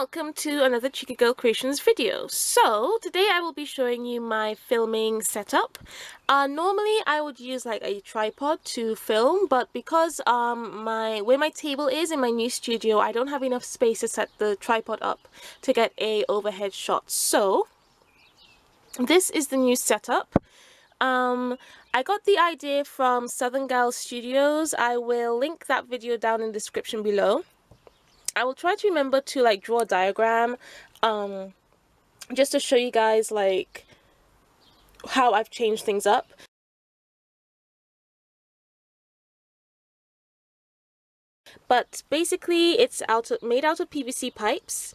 welcome to another Checiegirl Creations video. So today I will be showing you my filming setup. Normally I would use like a tripod to film, but because where my table is in my new studio, I don't have enough space to set the tripod up to get a overhead shot. So this is the new setup. I got the idea from Southern Gal Studios. I will link that video down in the description below. I will try to remember to like draw a diagram just to show you guys like how I've changed things up. But basically it's made out of PVC pipes,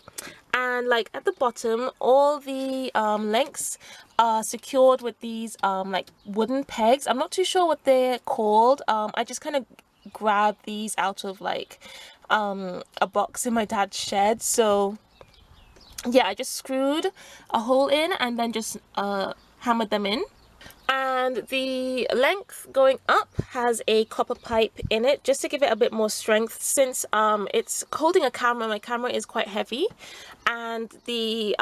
and like at the bottom all the lengths are secured with these like wooden pegs. I'm not too sure what they're called. I just kind of grabbed these out of like a box in my dad's shed. So yeah, I just screwed a hole in and then just hammered them in. And the length going up has a copper pipe in it just to give it a bit more strength, since it's holding a camera. My camera is quite heavy, and the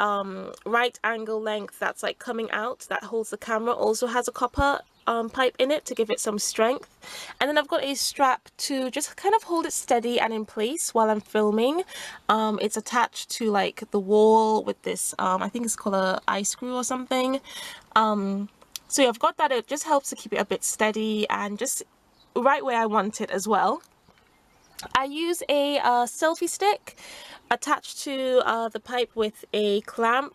right angle length that's like coming out that holds the camera also has a copper pipe in it to give it some strength. And then I've got a strap to just kind of hold it steady and in place while I'm filming. It's attached to like the wall with this I think it's called a eye screw or something. So yeah, I've got that. It just helps to keep it a bit steady and just right where I want it as well. I use a selfie stick attached to the pipe with a clamp,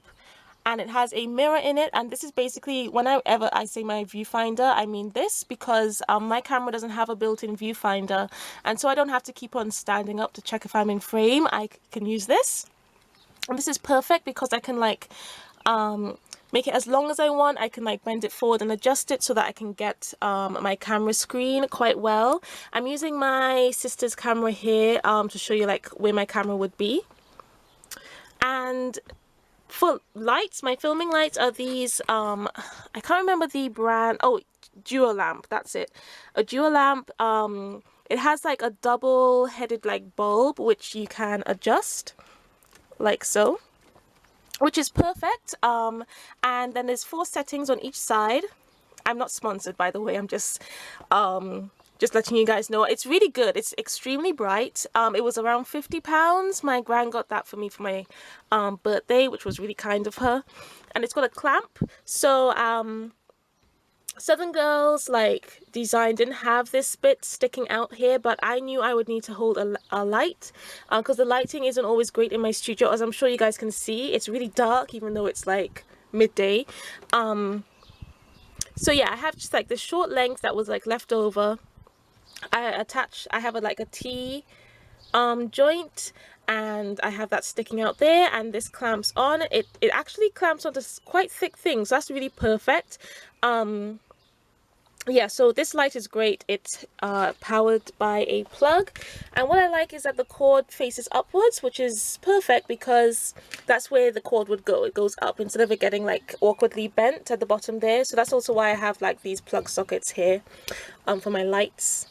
and it has a mirror in it. And this is basically, whenever I say my viewfinder, I mean this, because my camera doesn't have a built-in viewfinder, and so I don't have to keep on standing up to check if I'm in frame. I can use this, and this is perfect because I can like make it as long as I want. I can like bend it forward and adjust it so that I can get my camera screen quite well. I'm using my sister's camera here to show you like where my camera would be. And for lights, my filming lights are these I can't remember the brand. Oh, dual lamp, that's it, a dual lamp. It has like a double-headed like bulb which you can adjust like so, which is perfect. And then there's 4 settings on each side. I'm not sponsored, by the way. I'm just letting you guys know. It's really good. It's extremely bright. It was around £50. My gran got that for me for my birthday, which was really kind of her. And it's got a clamp. So Southern Girl's like design didn't have this bit sticking out here, but I knew I would need to hold a light because the lighting isn't always great in my studio, as I'm sure you guys can see. It's really dark even though it's like midday. So yeah, I have just like this short length that was like left over. I have like a T joint, and I have that sticking out there, and this clamps on. It actually clamps onto quite thick things, so that's really perfect. Yeah, so this light is great. It's powered by a plug, and what I like is that the cord faces upwards, which is perfect because that's where the cord would go. It goes up instead of it getting like awkwardly bent at the bottom there. So that's also why I have like these plug sockets here for my lights.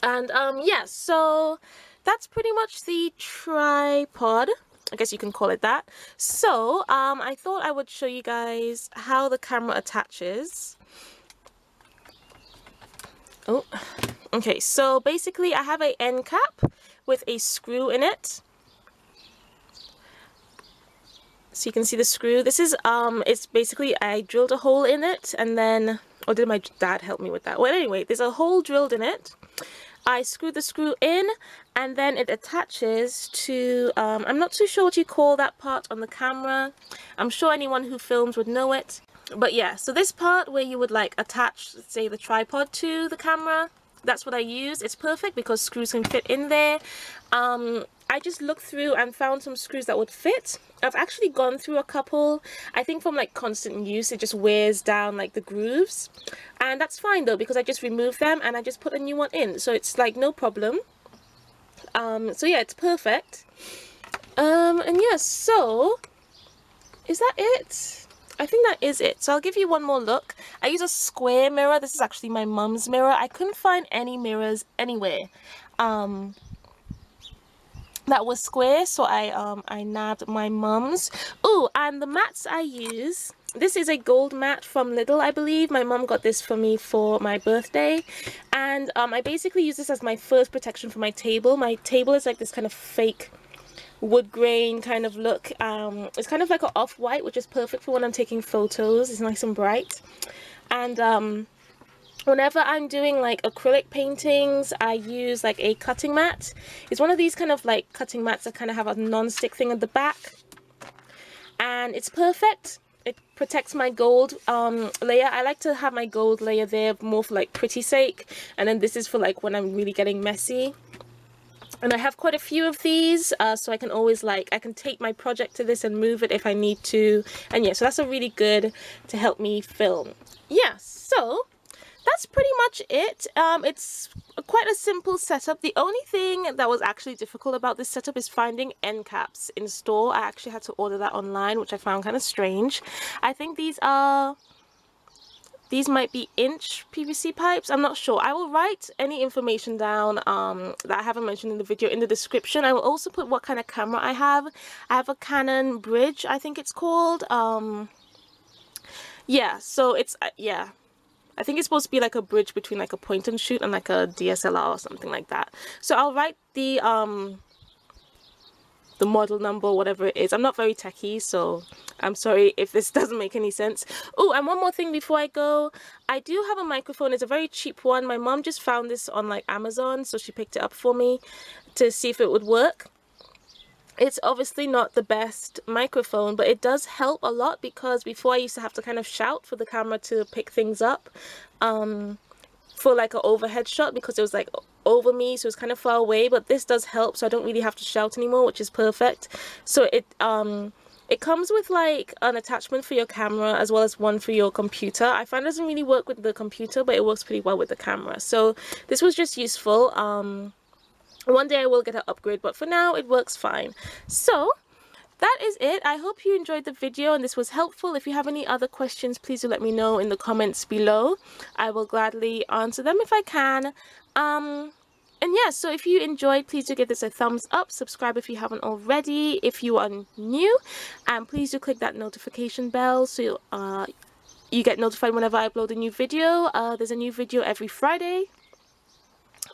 And yeah, so that's pretty much the tripod, I guess you can call it that. So I thought I would show you guys how the camera attaches. Oh, okay, so basically I have a end cap with a screw in it. So you can see the screw. This is it's basically, I drilled a hole in it, and then, or did my dad help me with that? Well, anyway, there's a hole drilled in it. I screwed the screw in, and then it attaches to I'm not too sure what you call that part on the camera. I'm sure anyone who films would know it. But yeah, so this part where you would like attach, say, the tripod to the camera, that's what I use. It's perfect because screws can fit in there. I just looked through and found some screws that would fit. I've actually gone through a couple. I think from like constant use it just wears down like the grooves, and that's fine though because I just remove them and I just put a new one in, so it's like no problem. So yeah, it's perfect. And yeah, so is that it? I think that is it. So I'll give you one more look. I use a square mirror. This is actually my mum's mirror. I couldn't find any mirrors anywhere. that was square, so I nabbed my mum's. Oh, and the mats I use, this is a gold mat from Lidl, I believe. My mum got this for me for my birthday, and I basically use this as my first protection for my table. My table is like this kind of fake wood grain kind of look. It's kind of like an off-white, which is perfect for when I'm taking photos. It's nice and bright. And whenever I'm doing like acrylic paintings, I use like a cutting mat. It's one of these kind of like cutting mats that kind of have a non-stick thing at the back, and it's perfect. It protects my gold layer. I like to have my gold layer there more for like pretty sake, and then this is for like when I'm really getting messy. And I have quite a few of these, so I can always like, I can take my project to this and move it if I need to. And yeah, so that's a really good to help me film. Yeah, so that's pretty much it. It's quite a simple setup. The only thing that was actually difficult about this setup is finding end caps in store. I actually had to order that online, which I found kind of strange. I think these might be inch PVC pipes. I'm not sure. I will write any information down that I haven't mentioned in the video in the description. I will also put what kind of camera I have. I have a Canon Bridge, I think it's called. Yeah, so it's yeah, I think it's supposed to be like a bridge between like a point and shoot and like a DSLR or something like that. So I'll write the model number, whatever it is. I'm not very techie, so I'm sorry if this doesn't make any sense. Oh, and one more thing before I go. I do have a microphone. It's a very cheap one. My mom just found this on like Amazon, so she picked it up for me to see if it would work. It's obviously not the best microphone, but it does help a lot, because before I used to have to kind of shout for the camera to pick things up for like an overhead shot, because it was like over me, so it's kind of far away. But this does help, so I don't really have to shout anymore, which is perfect. So it comes with like an attachment for your camera as well as one for your computer. I find it doesn't really work with the computer, but it works pretty well with the camera. So this was just useful. One day I will get an upgrade, but for now it works fine. So that is it. I hope you enjoyed the video and this was helpful. If you have any other questions, please do let me know in the comments below. I will gladly answer them if I can. And yeah, so if you enjoyed, please do give this a thumbs up. Subscribe if you haven't already, if you are new. And please do click that notification bell so you get notified whenever I upload a new video. There's a new video every Friday.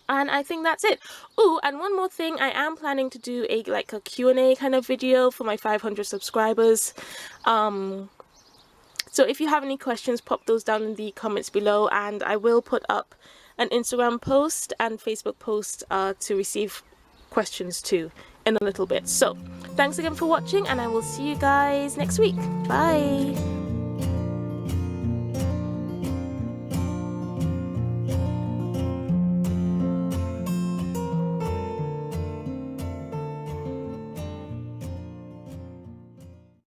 And I think that's it. Oh, and one more thing, I am planning to do a Q&A kind of video for my 500 subscribers. So if you have any questions, pop those down in the comments below, and I will put up an Instagram post and Facebook post to receive questions too in a little bit. So thanks again for watching, and I will see you guys next week. Bye.